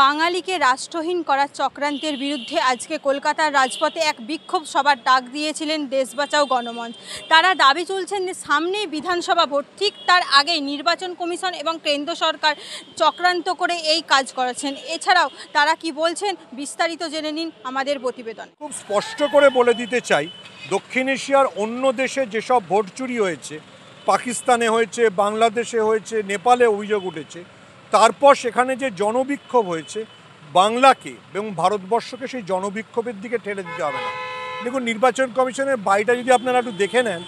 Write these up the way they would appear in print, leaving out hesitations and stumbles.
বাঙালিকে রাষ্ট্রহীন করার চক্রান্তের বিরুদ্ধে আজকে কলকাতার রাজপথে এক বিক্ষোভ সভার ডাক দিয়েছিলেন দেশ বাঁচাও গণমঞ্চ। তারা দাবি তুলছেন যে সামনেই বিধানসভা ভোট, ঠিক তার আগেই নির্বাচন কমিশন এবং কেন্দ্র সরকার চক্রান্ত করে এই কাজ করেছেন। এছাড়াও তারা কি বলছেন বিস্তারিত জেনে নিন আমাদের প্রতিবেদন। খুব স্পষ্ট করে বলে দিতে চাই, দক্ষিণ এশিয়ার অন্য দেশে যেসব ভোট চুরি হয়েছে, পাকিস্তানে হয়েছে, বাংলাদেশে হয়েছে, নেপালে অভিযোগ উঠেছে, তারপর সেখানে যে জনবিক্ষোভ হয়েছে, বাংলাকে এবং ভারতবর্ষকে সেই জনবিক্ষোভের দিকে ঠেলে দিতে হবে না। দেখুন, নির্বাচন কমিশনের বাড়িটা যদি আপনারা একটু দেখে নেন,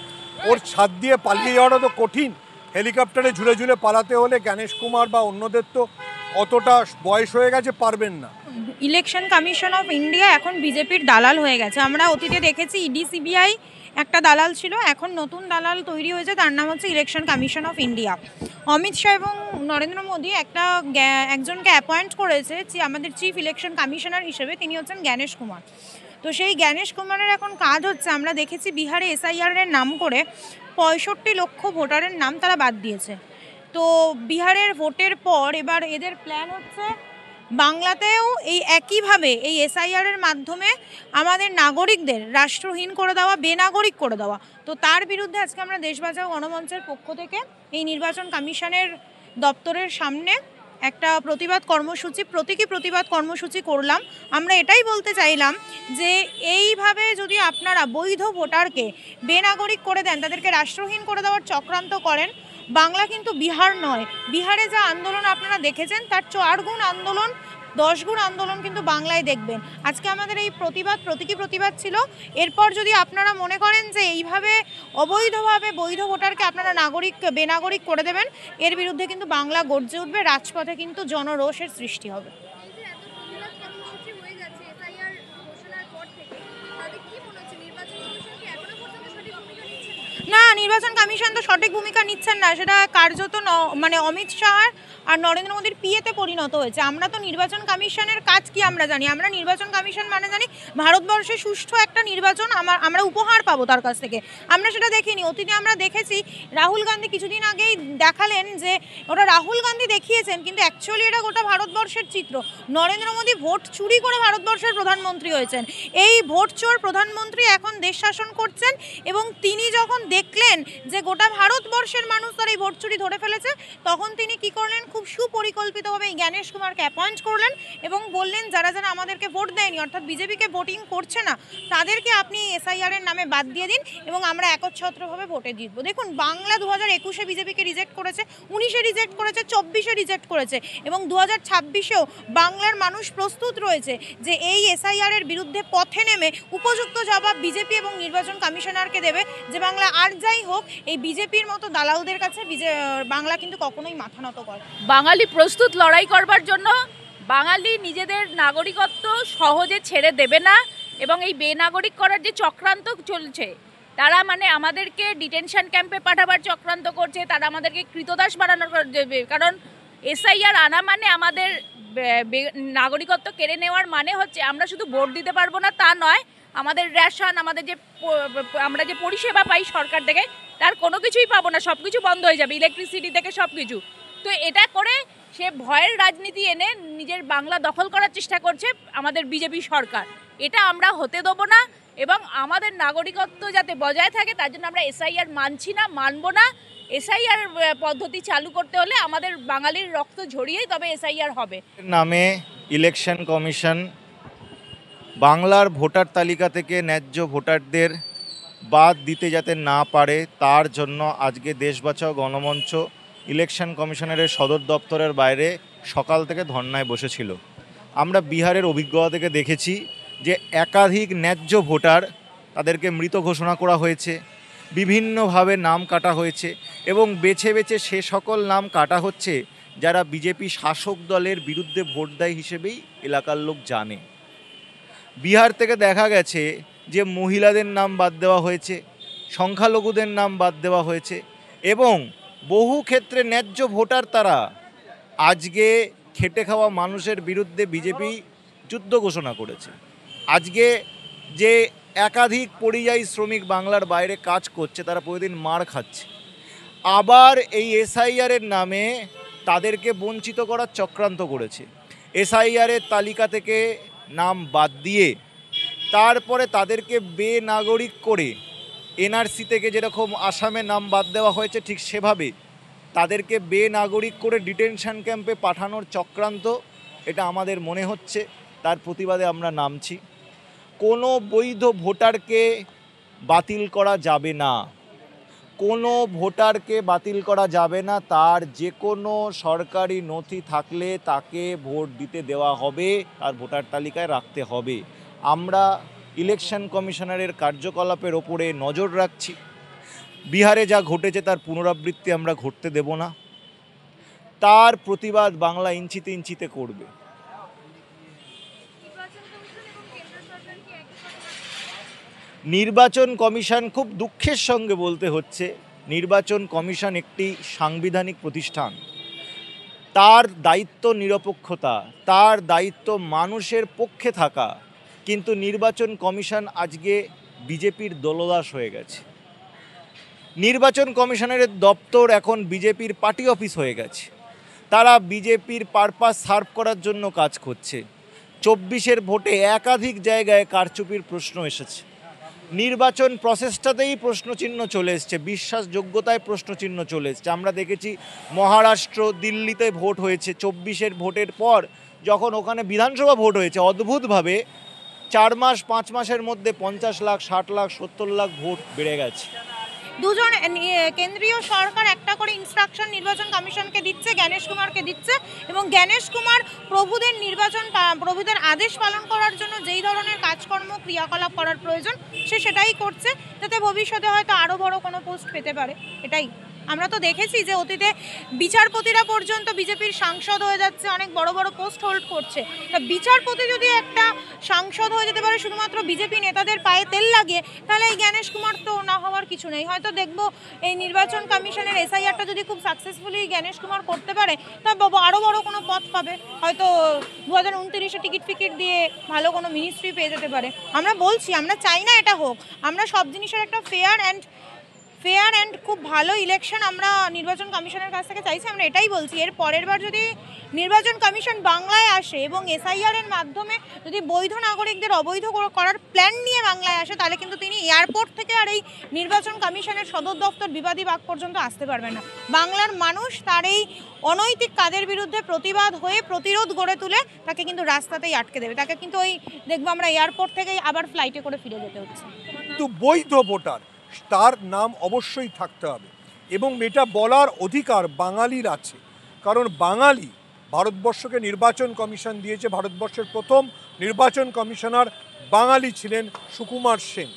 ওর ছাদ দিয়ে পালিয়ে যাওয়াটা তো কঠিন। হেলিকপ্টারে ঝুলে ঝুলে পালাতে হলে জ্ঞানেশ কুমার বা অন্যদের তো অতটা বয়স হয়ে গেছে, পারবেন না। ইলেকশন কমিশন অফ ইন্ডিয়া এখন বিজেপির দালাল হয়ে গেছে। আমরা অতীতে দেখেছি ইডি সিবিআই একটা দালাল ছিল, এখন নতুন দালাল তৈরি হয়েছে, তার নাম হচ্ছে election commission of India. Amit Shah এবং নরেন্দ্র মোদী একজনকে অ্যাপয়েন্ট করেছে যে আমাদের চিফ ইলেকশন কমিশনার হিসেবে, তিনি হচ্ছেন জ্ঞানেশ কুমার। তো সেই জ্ঞানেশ কুমারের এখন কাজ হচ্ছে, আমরা দেখেছি বিহারে এসআইআরের নাম করে 65 লক্ষ ভোটারের নাম তারা বাদ দিয়েছে। তো বিহারের ভোটের পর এবার এদের প্ল্যান হচ্ছে বাংলাতেও এই একইভাবে এই এসআইআরের মাধ্যমে আমাদের নাগরিকদের রাষ্ট্রহীন করে দেওয়া, বেনাগরিক করে দেওয়া। তো তার বিরুদ্ধে আজকে আমরা দেশ বাঁচাও গণমঞ্চের পক্ষ থেকে এই নির্বাচন কমিশনের দপ্তরের সামনে একটা প্রতীকী প্রতিবাদ কর্মসূচি করলাম। আমরা এটাই বলতে চাইলাম যে এইভাবে যদি আপনারা বৈধ ভোটারকে বেনাগরিক করে দেন, তাদেরকে রাষ্ট্রহীন করে দেওয়ার চক্রান্ত করেন, বাংলা কিন্তু বিহার নয়। বিহারে যা আন্দোলন আপনারা দেখেছেন তার 4 গুণ আন্দোলন, 10 গুণ আন্দোলন কিন্তু বাংলায় দেখবেন। আজকে আমাদের এই প্রতীকী প্রতিবাদ ছিল। এরপর যদি আপনারা মনে করেন যে এইভাবে অবৈধভাবে বৈধ ভোটারকে আপনারা বেনাগরিক করে দেবেন, এর বিরুদ্ধে কিন্তু বাংলা গর্জে উঠবে, রাজপথে কিন্তু জনরোষের সৃষ্টি হবে। না, নির্বাচন কমিশন তো সঠিক ভূমিকা নিচ্ছেন না, সেটা কার্যত মানে অমিত শাহ আর নরেন্দ্র মোদীর পিএতে পরিণত হয়েছে। আমরা তো নির্বাচন কমিশনের কাজ কি আমরা জানি। আমরা নির্বাচন কমিশন মানে জানি ভারতবর্ষে সুষ্ঠু একটা নির্বাচন আমরা উপহার পাবো তার কাছ থেকে। আমরা সেটা দেখিনি। অতীতে আমরা দেখেছি রাহুল গান্ধী কিছুদিন আগেই দেখালেন যে ওটা রাহুল গান্ধী দেখিয়েছেন, কিন্তু অ্যাকচুয়ালি এটা গোটা ভারতবর্ষের চিত্র। নরেন্দ্র মোদী ভোট চুরি করে ভারতবর্ষের প্রধানমন্ত্রী হয়েছেন। এই ভোট চোর প্রধানমন্ত্রী এখন দেশ শাসন করছেন, এবং তিনি যখন দেখলেন যে গোটা ভারতবর্ষের মানুষ তার এই ভোট চুরি ধরে ফেলেছে, তখন তিনি কি করলেন, খুব সুপরিকল্পিতভাবে এই জ্ঞানেশ কুমারকে অ্যাপয়েন্ট করলেন এবং বললেন যারা যারা আমাদেরকে ভোট দেয়নি, অর্থাৎ বিজেপিকে ভোটিং করছে না, তাদেরকে আপনি এসআইআরের নামে বাদ দিয়ে দিন এবং আমরা একচ্ছত্রভাবে ভোটে জিতবো। দেখুন, বাংলা 2021-এ বিজেপিকে রিজেক্ট করেছে, 19-এ রিজেক্ট করেছে, 24-এ রিজেক্ট করেছে, এবং 2026-এও বাংলার মানুষ প্রস্তুত রয়েছে যে এই এসআইআরের বিরুদ্ধে পথে নেমে উপযুক্ত জবাব বিজেপি এবং নির্বাচন কমিশনারকে দেবে। যে বাংলা আর যাই হোক, এই বিজেপির মতো দালালদের কাছে বাংলা কিন্তু কখনোই মাথা নত করে। বাঙালি প্রস্তুত লড়াই করবার জন্য। বাঙালি নিজেদের নাগরিকত্ব সহজে ছেড়ে দেবে না, এবং এই বেনাগরিক করার যে চক্রান্ত চলছে, তারা মানে আমাদেরকে ডিটেনশন ক্যাম্পে পাঠাবার চক্রান্ত করছে, তারা আমাদেরকে কৃতদাস বানানোর দেবে। কারণ এসআইআর আনা মানে আমাদের নাগরিকত্ব কেড়ে নেওয়ার মানে হচ্ছে আমরা শুধু ভোট দিতে পারবো না তা নয়, আমাদের রেশন, আমাদের যে আমরা যে পরিষেবা পাই সরকার থেকে, তার কোনো কিছুই পাবো না, সব কিছু বন্ধ হয়ে যাবে, ইলেকট্রিসিটি থেকে সব কিছু। তো এটা করে সে ভয়ের রাজনীতি এনে নিজের বাংলা দখল করার চেষ্টা করছে আমাদের বিজেপি সরকার। এটা আমরা হতে দেবো না, এবং আমাদের নাগরিকত্ব যাতে বজায় থাকে তার জন্য আমরা এসআইআর মানছি না, মানবো না। এসআইআর পদ্ধতি চালু করতে হলে আমাদের বাঙালির রক্ত ঝরিয়েই তবে এসআইআর হবে। নামে ইলেকশন কমিশন বাংলার ভোটার তালিকা থেকে ন্যায্য ভোটারদের বাদ দিতে যাতে না পারে, তার জন্য আজকে দেশ বাঁচাও গণমঞ্চ ইলেকশন কমিশনের সদর দপ্তরের বাইরে সকাল থেকে ধর্নায় বসেছিল। আমরা বিহারের অভিজ্ঞতা থেকে দেখেছি যে একাধিক ন্যায্য ভোটার তাদেরকে মৃত ঘোষণা করা হয়েছে, বিভিন্নভাবে নাম কাটা হয়েছে, এবং বেছে বেছে সে সকল নাম কাটা হচ্ছে যারা বিজেপি শাসক দলের বিরুদ্ধে ভোট দেয় হিসেবেই এলাকার লোক জানে। বিহার থেকে দেখা গেছে যে মহিলাদের নাম বাদ দেওয়া হয়েছে, সংখ্যালঘুদের নাম বাদ দেওয়া হয়েছে, এবং বহু ক্ষেত্রে ন্যায্য ভোটার তারা আজকে খেটে খাওয়া মানুষের বিরুদ্ধে বিজেপি যুদ্ধ ঘোষণা করেছে। আজকে যে একাধিক পরিযায়ী শ্রমিক বাংলার বাইরে কাজ করছে, তারা প্রতিদিন মার খাচ্ছে। আবার এই এসআইআরের নামে তাদেরকে বঞ্চিত করার চক্রান্ত করেছে। এসআইআরের তালিকা থেকে নাম বাদ দিয়ে তারপরে তাদেরকে বেনাগরিক করে এনআরসি থেকে যেরকম আসামে নাম বাদ দেওয়া হয়েছে ঠিক সেভাবে তাদেরকে বেনাগরিক করে ডিটেনশন ক্যাম্পে পাঠানোর চক্রান্ত, এটা আমাদের মনে হচ্ছে, তার প্রতিবাদে আমরা নামছি। কোনো বৈধ ভোটারকে বাতিল করা যাবে না, কোনো ভোটারকে বাতিল করা যাবে না। তার যে কোনো সরকারি নথি থাকলে তাকে ভোট দিতে দেওয়া হবে, তার ভোটার তালিকায় রাখতে হবে। আমরা ইলেকশন কমিশনারের কার্যকলাপের ওপরে নজর রাখছি। বিহারে যা ঘটেছে তার পুনরাবৃত্তি আমরা ঘটতে দেব না। তার প্রতিবাদ বাংলা ইঞ্চিতে ইঞ্চিতে করবে। নির্বাচন কমিশন, খুব দুঃখের সঙ্গে বলতে হচ্ছে, নির্বাচন কমিশন একটি সাংবিধানিক প্রতিষ্ঠান। তার দায়িত্ব নিরপেক্ষতা, তার দায়িত্ব মানুষের পক্ষে থাকা, কিন্তু নির্বাচন কমিশন আজকে বিজেপির দলদাস হয়ে গেছে। নির্বাচন কমিশনের দপ্তর এখন বিজেপির পার্টি অফিস হয়ে গেছে। তারা বিজেপির পারপাস সার্ভ করার জন্য কাজ করছে। 24-এর ভোটে একাধিক জায়গায় কারচুপির প্রশ্ন এসেছে। নির্বাচন প্রসেসটাতেই প্রশ্নচিহ্ন চলে এসছে, বিশ্বাসযোগ্যতায় প্রশ্নচিহ্ন চলে এসছে। আমরা দেখেছি মহারাষ্ট্র, দিল্লিতে ভোট হয়েছে, 24-এর ভোটের পর যখন ওখানে বিধানসভা ভোট হয়েছে, অদ্ভুতভাবে 4 মাস 5 মাসের মধ্যে 50 লাখ, 60 লাখ, 70 লাখ ভোট বেড়ে গেছে। দুজন কেন্দ্রীয় সরকার একটা করে ইনস্ট্রাকশন নির্বাচন কমিশনকে দিচ্ছে, জ্ঞানেশ কুমারকে দিচ্ছে, এবং জ্ঞানেশ কুমার প্রভুদের আদেশ পালন করার জন্য যেই ধরনের কাজকর্ম ক্রিয়াকলাপ করার প্রয়োজন সে সেটাই করছে, যাতে ভবিষ্যতে হয়তো আরও বড় কোনো পোস্ট পেতে পারে। এটাই আমরা তো দেখেছি যে অতীতে বিচারপতিরা পর্যন্ত বিজেপির সাংসদ হয়ে যাচ্ছে, অনেক বড় বড় পোস্ট হোল্ড করছে। তা বিচারপতি যদি একটা সাংসদ হয়ে যেতে পারে শুধুমাত্র বিজেপি নেতাদের পায়ে তেল লাগিয়ে, তাহলে এই জ্ঞানেশ কুমার তো না হওয়ার কিছু নেই। হয়তো দেখবো এই নির্বাচন কমিশনের এসআইআরটা যদি খুব সাকসেসফুলি জ্ঞানেশ কুমার করতে পারে, তা আরও বড় কোনো পদ পাবে, হয়তো 2029-এ টিকিট ফিকিট দিয়ে ভালো কোনো মিনিস্ট্রি পেয়ে যেতে পারে। আমরা বলছি, আমরা চাই না এটা হোক, আমরা সব জিনিসের একটা ফেয়ার অ্যান্ড খুব ভালো ইলেকশন আমরা নির্বাচন কমিশনের কাছ থেকে চাইছি। আমরা এটাই বলছি, এর পরের বার যদি নির্বাচন কমিশন বাংলায় আসে এবং এসআইআরের মাধ্যমে যদি বৈধ নাগরিকদের অবৈধ করার প্ল্যান নিয়ে বাংলায় আসে, তাহলে কিন্তু তিনি এয়ারপোর্ট থেকে আর এই নির্বাচন কমিশনের সদর দপ্তর বিবাদী বাগ পর্যন্ত আসতে পারবেন না। বাংলার মানুষ তার এই অনৈতিক কাজের বিরুদ্ধে প্রতিবাদ হয়ে প্রতিরোধ গড়ে তুলে তাকে কিন্তু রাস্তাতেই আটকে দেবে। তাকে কিন্তু ওই দেখবো আমরা এয়ারপোর্ট থেকেই আবার ফ্লাইটে করে ফিরে যেতে হচ্ছে। কিন্তু বৈধ ভোটার, তার নাম অবশ্যই থাকতে হবে, এবং এটা বলার অধিকার বাঙালির আছে। কারণ বাঙালি ভারতবর্ষকে নির্বাচন কমিশন দিয়েছে। ভারতবর্ষের প্রথম নির্বাচন কমিশনার বাঙালি ছিলেন সুকুমার সেন।